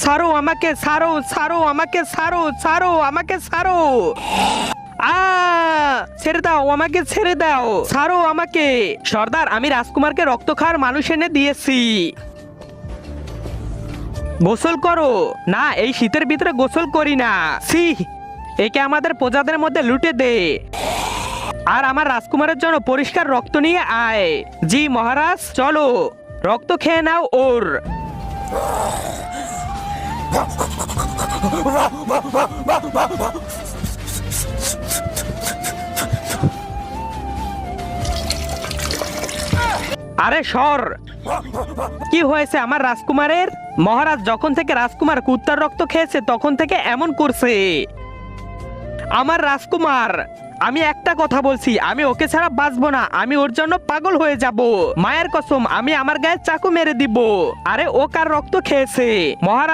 ছাড়ো আমাকে, ছাড়ো ছাড়ো আমাকে, ছাড়ো ছাড়ো আমাকে, ছাড়ো। ছেড়ে দাও আমাকে, ছেড়ে দাও, ছাড়ো আমাকে। সর্দার, আমি রাজকুমারকে রক্ত খাওয়ার মানুষ এনে দিয়েছি। গোসল করো। না, এই শীতের ভিতরে গোসল করি না। ছি, একে আমাদের প্রজাদের মধ্যে লুটে দে, আর আমার রাজকুমারের জন্য পরিষ্কার রক্ত নিয়ে আয়। জি মহারাজ, চলো রক্ত খেয়ে নাও ওর। আরে সর, কি হয়েছে আমার রাজকুমারের? মহারাজ, যখন থেকে রাজকুমার কুত্তার রক্ত খেয়েছে তখন থেকে এমন করছে। আমার রাজকুমার, আমি একটা কথা বলছি, আমি ওকে ছাড়া বাঁচবো না। আমি ওর জন্য পাগল হয়ে যাব। মায়ের কসম, আমি আমার গায়ে চাকু মেরে দিব। আরে ও কার রক্ত খেয়েছে মহারাজ?